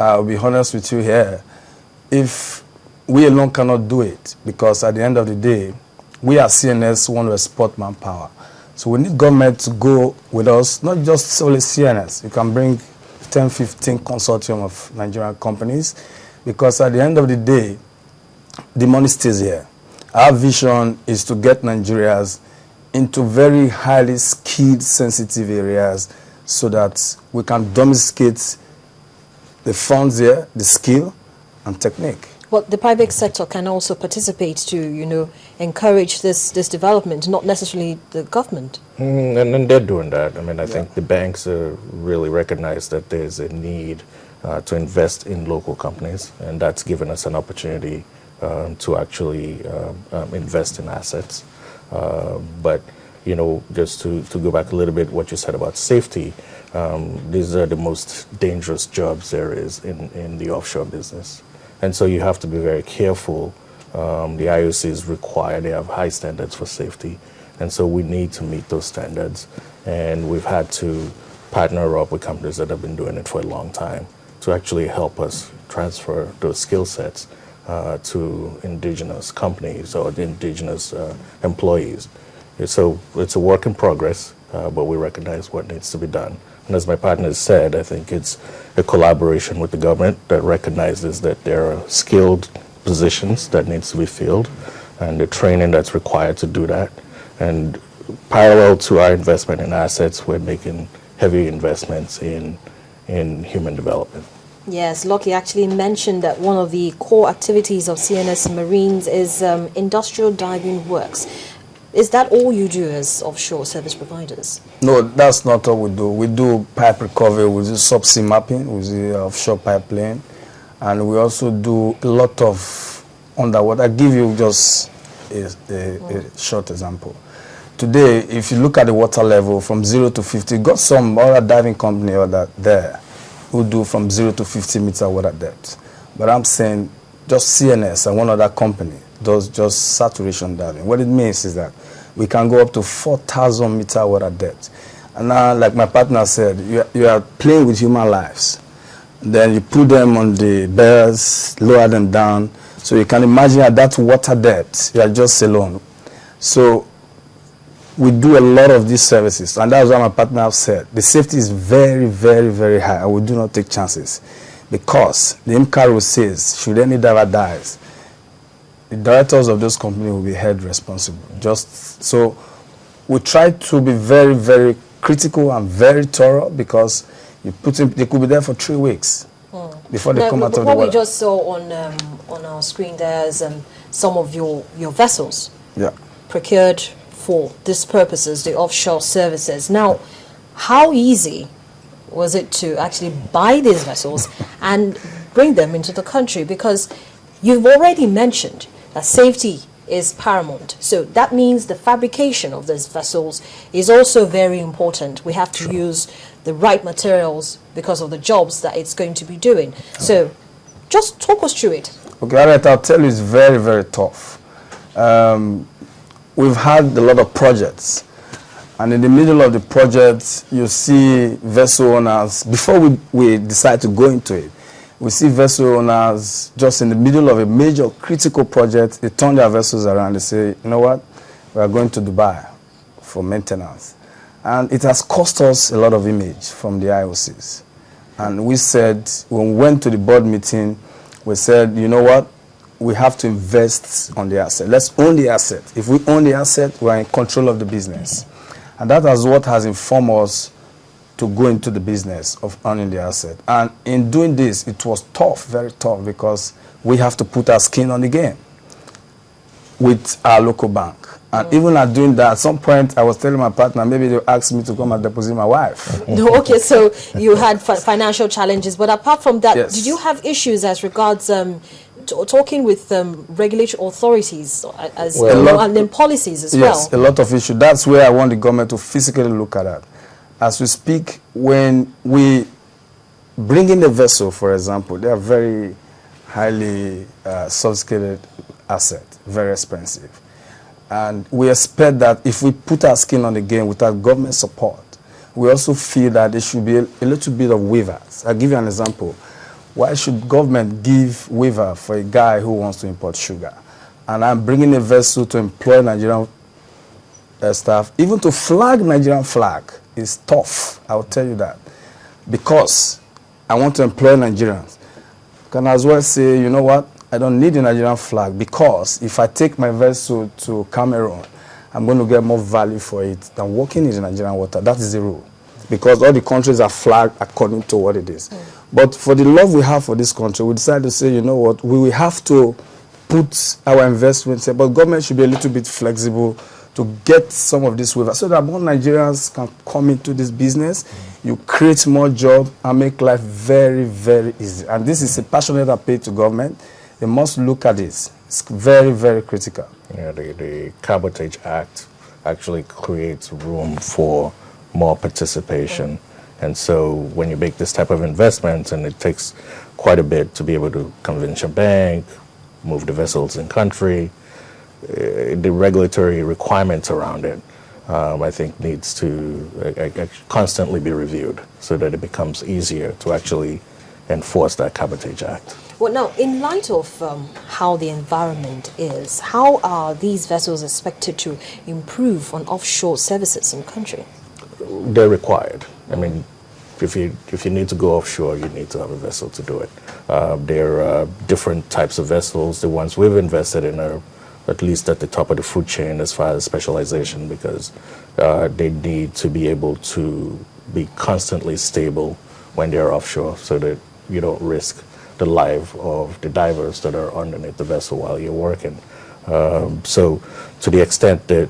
I'll be honest with you here. If we alone cannot do it, because at the end of the day, we as CNS want to export manpower. So we need government to go with us, not just solely CNS. You can bring 10, 15 consortium of Nigerian companies, because at the end of the day, the money stays here. Our vision is to get Nigerians into very highly skilled, sensitive areas so that we can domesticate the funds here, the skill and technique. Well, the private sector can also participate to, you know, encourage this development, not necessarily the government. And they're doing that. I mean, I think the banks really recognize that there's a need to invest in local companies, and that's given us an opportunity to actually invest in assets. But, you know, just to go back a little bit, what you said about safety, these are the most dangerous jobs there is in the offshore business. And so you have to be very careful. The IOCs require, they have high standards for safety. And so we need to meet those standards. And we've had to partner up with companies that have been doing it for a long time to actually help us transfer those skill sets to indigenous companies or the indigenous employees. So it's a work in progress, but we recognize what needs to be done. And as my partner said, I think it's a collaboration with the government that recognizes that there are skilled positions that needs to be filled and the training that's required to do that. And parallel to our investment in assets, we're making heavy investments in human development. Yes, Lucky actually mentioned that one of the core activities of CNS Marines is industrial diving works. Is that all you do as offshore service providers? No, that's not all we do. We do pipe recovery, we do subsea mapping, we do offshore pipeline, and we also do a lot of underwater. I'll give you just a short example. Today, if you look at the water level from 0 to 50, got some other diving company there who do from 0 to 50 meter water depth. But I'm saying just CNS and one other company does just saturation diving. What it means is that we can go up to 4,000 meter water depth. And now, like my partner said, you are playing with human lives. Then you put them on the bears, lower them down. So you can imagine at that water depth, you are just alone. So we do a lot of these services, and that's what my partner have said. The safety is very, very, very high, and we do not take chances. Because the IMCA says, should any diver dies, the directors of those companies will be held responsible. Just so we try to be very, very critical and very thorough, because you put them, they could be there for 3 weeks before they come out of the water. What we just saw on our screen, there's some of your vessels procured for these purposes, the offshore services. Now, how easy was it to actually buy these vessels and bring them into the country? Because you've already mentioned that safety is paramount. So that means the fabrication of these vessels is also very important. We have to use the right materials because of the jobs that it's going to be doing. So just talk us through it. Okay, all right, I'll tell you, it's very, very tough. We've had a lot of projects. And in the middle of the project, you see vessel owners, before we decide to go into it, we see vessel owners just in the middle of a major critical project, they turn their vessels around, they say, you know what, we are going to Dubai for maintenance. And it has cost us a lot of image from the IOCs. And we said, when we went to the board meeting, we said, you know what, we have to invest on the asset. Let's own the asset. If we own the asset, we are in control of the business. And that is what has informed us to go into the business of owning the asset. And in doing this, it was tough, very tough, because we have to put our skin on the game with our local bank. And even at doing that, at some point, I was telling my partner, maybe they'll ask me to come and deposit my wife. No, okay, so you had financial challenges. But apart from that, did you have issues as regards talking with regulatory authorities and then policies as well? Yes, a lot of issues. That's where I want the government to physically look at that. As we speak, when we bring in a vessel, for example, they are very highly sophisticated asset, very expensive. And we expect that if we put our skin on the game without government support, we also feel that there should be a little bit of waivers. I'll give you an example. why should government give waiver for a guy who wants to import sugar? And I'm bringing a vessel to employ Nigerian staff. Even to flag Nigerian flag is tough, I'll tell you that. Because I want to employ Nigerians. Can as well say, you know what, I don't need a Nigerian flag, because if I take my vessel to Cameroon, I'm going to get more value for it than working in the Nigerian water. That is the rule. Because all the countries are flagged according to what it is. But for the love we have for this country, we decided to say, you know what, we will have to put our investments, but government should be a little bit flexible to get some of this waivers so that more Nigerians can come into this business. You create more jobs and make life very, very easy. And this is a passionate appeal to government. They must look at this. It's very, very critical. Yeah, the Cabotage Act actually creates room for more participation. And so when you make this type of investment, and it takes quite a bit to be able to convince your bank, move the vessels in country, the regulatory requirements around it, I think needs to constantly be reviewed so that it becomes easier to actually enforce that Cabotage Act. Well, now, in light of how the environment is, how are these vessels expected to improve on offshore services in country? They're required. I mean, if you need to go offshore, you need to have a vessel to do it. There are different types of vessels. The ones we've invested in are at least at the top of the food chain as far as specialization, because they need to be able to be constantly stable when they're offshore, so that you don't risk the life of the divers that are underneath the vessel while you're working. So to the extent that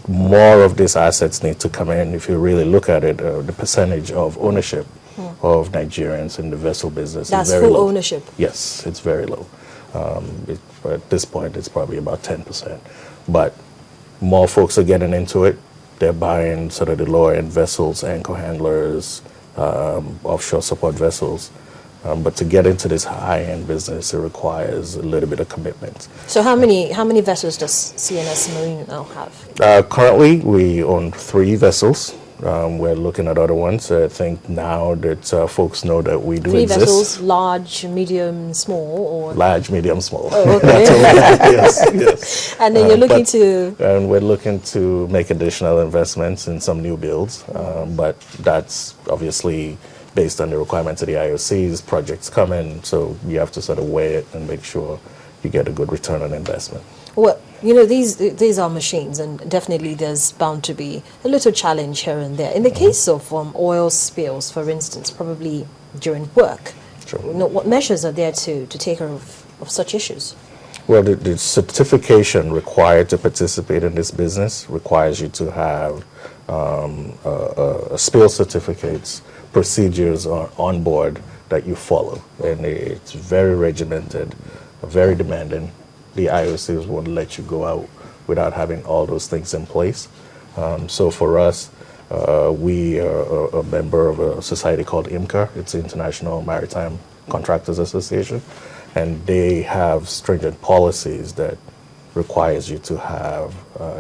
more of these assets need to come in, if you really look at it, the percentage of ownership of Nigerians in the vessel business That's is very low. full ownership? Yes, it's very low. At this point, it's probably about 10%. But more folks are getting into it. They're buying sort of the lower-end vessels, anchor handlers, offshore support vessels. But to get into this high-end business, it requires a little bit of commitment. So how many vessels does CNS Marine now have? Currently, we own 3 vessels. We're looking at other ones. I think now that folks know that we do 3 exist. vessels, large, medium, small, or? Large, medium, small. Oh, okay. Yes. And then you're looking to? And we're looking to make additional investments in some new builds. But that's obviously based on the requirements of the IOCs, projects come in, so you have to sort of weigh it and make sure you get a good return on investment. Well, you know, these are machines, and definitely there's bound to be a little challenge here and there. In the case of oil spills, for instance, probably during work, Sure. you know, what measures are there to take care of such issues? Well, the certification required to participate in this business requires you to have spill certificates, procedures are on board that you follow, and it's very regimented, very demanding. The IOCs won't let you go out without having all those things in place. So for us, we are a member of a society called IMCA. It's the International Maritime Contractors Association, and they have stringent policies that requires you to have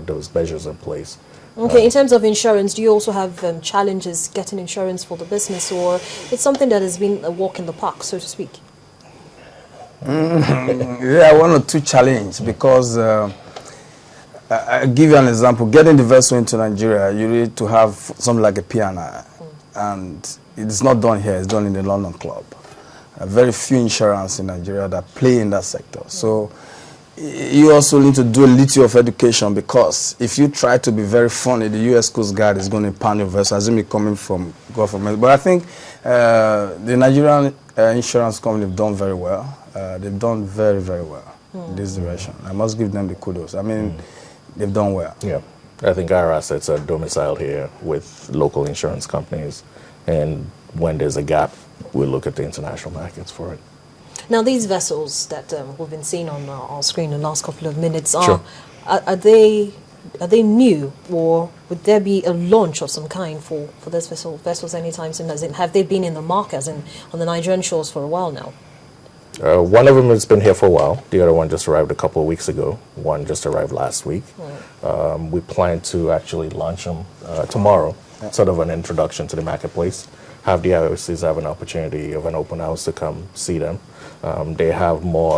those measures in place. Okay, in terms of insurance, do you also have challenges getting insurance for the business, or it's something that has been a walk in the park, so to speak? Yeah, 1 or 2 challenges, because I'll give you an example. Getting the vessel into Nigeria, you need to have something like a P&I, and it's not done here, it's done in the London Club. Very few insurance in Nigeria that play in that sector. So you also need to do a little of education, because if you try to be very funny, the U.S. Coast Guard is going to pound your vessel, assuming coming from government. But I think the Nigerian insurance company have done very well. They've done very, very well in this direction. I must give them the kudos. I mean, they've done well. Yeah, I think our assets are domiciled here with local insurance companies, and when there's a gap, we'll look at the international markets for it. Now, these vessels that we've been seeing on our screen in the last couple of minutes, Sure. are they new, or would there be a launch of some kind for those vessels anytime soon? As in, have they been in the market, as in on the Nigerian shores for a while now? One of them has been here for a while. The other one just arrived a couple of weeks ago. One just arrived last week. We plan to actually launch them tomorrow, sort of an introduction to the marketplace. have the IOCs have an opportunity of an open house to come see them. They have more